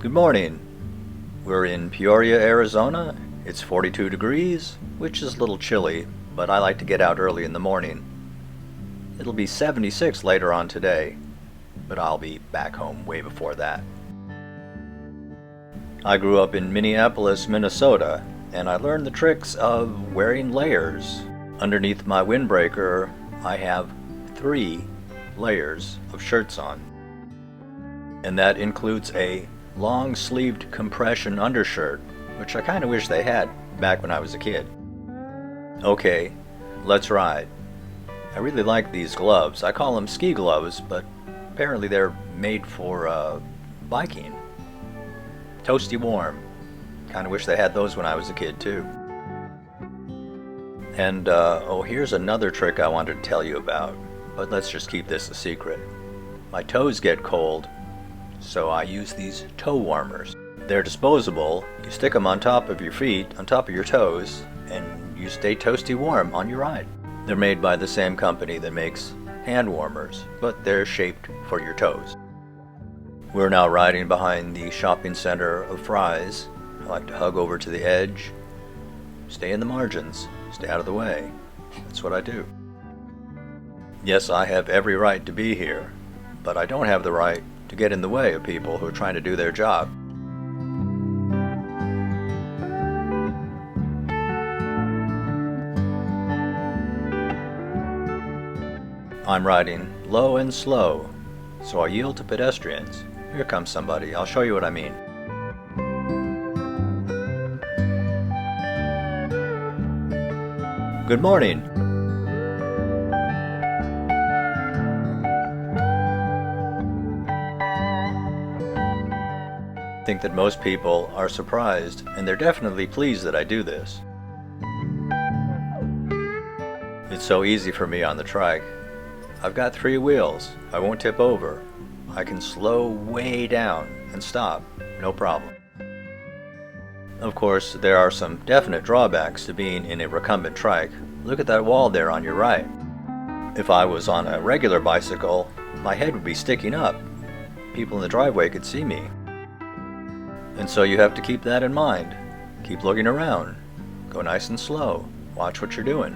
Good morning. We're in Peoria, Arizona. It's 42 degrees, which is a little chilly, but I like to get out early in the morning. It'll be 76 later on today, but I'll be back home way before that. I grew up in Minneapolis, Minnesota, and I learned the tricks of wearing layers. Underneath my windbreaker, I have 3 layers of shirts on. And that includes a long-sleeved compression undershirt, which I kind of wish they had back when I was a kid. Okay, let's ride. I really like these gloves. I call them ski gloves, but apparently they're made for biking. Toasty warm. Kind of wish they had those when I was a kid too. And here's another trick I wanted to tell you about, but let's just keep this a secret. My toes get cold, so I use these toe warmers. They're disposable. You stick them on top of your feet, on top of your toes, and you stay toasty warm on your ride. They're made by the same company that makes hand warmers, but they're shaped for your toes. We're now riding behind the shopping center of Fry's. I like to hug over to the edge, stay in the margins, stay out of the way. That's what I do. Yes, I have every right to be here, but I don't have the right to get in the way of people who are trying to do their job. I'm riding low and slow, so I yield to pedestrians. Here comes somebody. I'll show you what I mean. Good morning. I think that most people are surprised, and they're definitely pleased that I do this. It's so easy for me on the trike. I've got 3 wheels. I won't tip over. I can slow way down and stop, no problem. Of course, there are some definite drawbacks to being in a recumbent trike. Look at that wall there on your right. If I was on a regular bicycle, my head would be sticking up. People in the driveway could see me. And so you have to keep that in mind. Keep looking around. Go nice and slow. Watch what you're doing.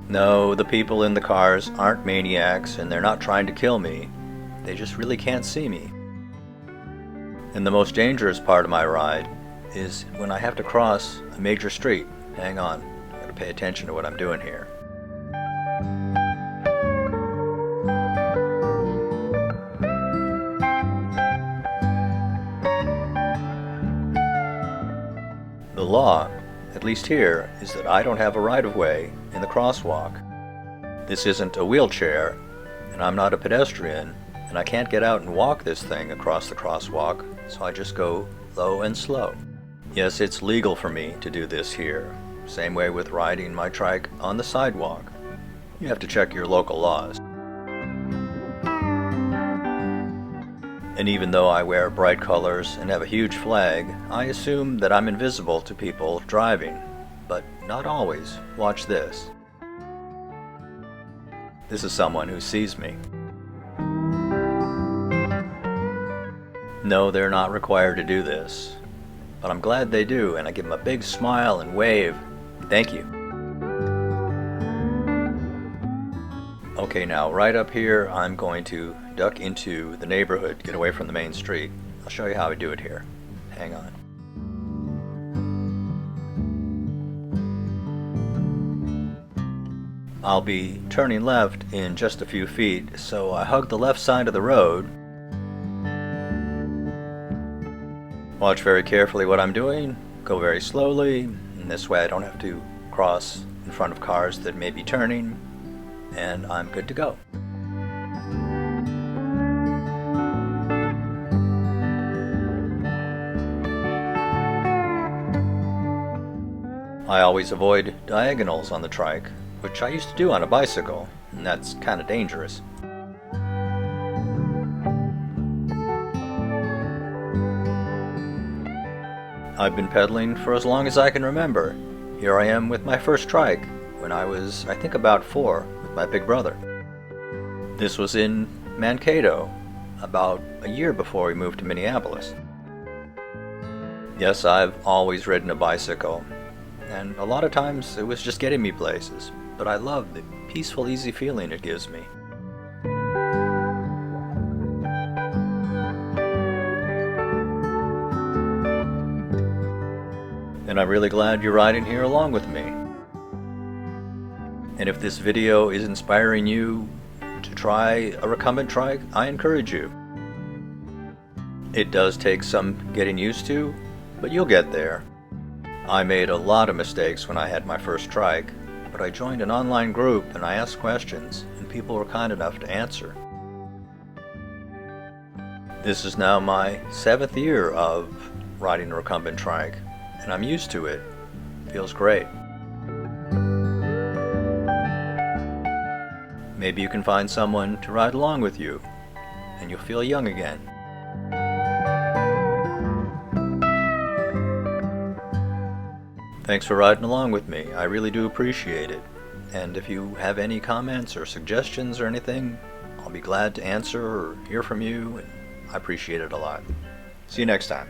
No, the people in the cars aren't maniacs, and they're not trying to kill me. They just really can't see me. And the most dangerous part of my ride is when I have to cross a major street. Hang on, I gotta pay attention to what I'm doing here. The law, at least here, is that I don't have a right-of-way in the crosswalk. This isn't a wheelchair, and I'm not a pedestrian, and I can't get out and walk this thing across the crosswalk, so I just go low and slow. Yes, it's legal for me to do this here. Same way with riding my trike on the sidewalk. You have to check your local laws. And even though I wear bright colors and have a huge flag, I assume that I'm invisible to people driving. But not always. Watch this. This is someone who sees me. No, they're not required to do this. But I'm glad they do, and I give them a big smile and wave. Thank you. Okay, now right up here, I'm going to duck into the neighborhood, get away from the main street. I'll show you how I do it here. Hang on. I'll be turning left in just a few feet, so I hug the left side of the road. Watch very carefully what I'm doing. Go very slowly, and this way I don't have to cross in front of cars that may be turning, and I'm good to go. I always avoid diagonals on the trike, which I used to do on a bicycle, and that's kind of dangerous. I've been pedaling for as long as I can remember, here I am with my first trike when I was, I think, about 4 with my big brother. This was in Mankato, about a year before we moved to Minneapolis. Yes, I've always ridden a bicycle, and a lot of times it was just getting me places, but I love the peaceful, easy feeling it gives me. And I'm really glad you're riding here along with me. And if this video is inspiring you to try a recumbent trike, I encourage you. It does take some getting used to, but you'll get there. I made a lot of mistakes when I had my first trike, but I joined an online group and I asked questions, and people were kind enough to answer. This is now my 7th year of riding a recumbent trike, and I'm used to it. Feels great. Maybe you can find someone to ride along with you, and you'll feel young again. Thanks for riding along with me. I really do appreciate it. And if you have any comments or suggestions or anything, I'll be glad to answer or hear from you, and I appreciate it a lot. See you next time.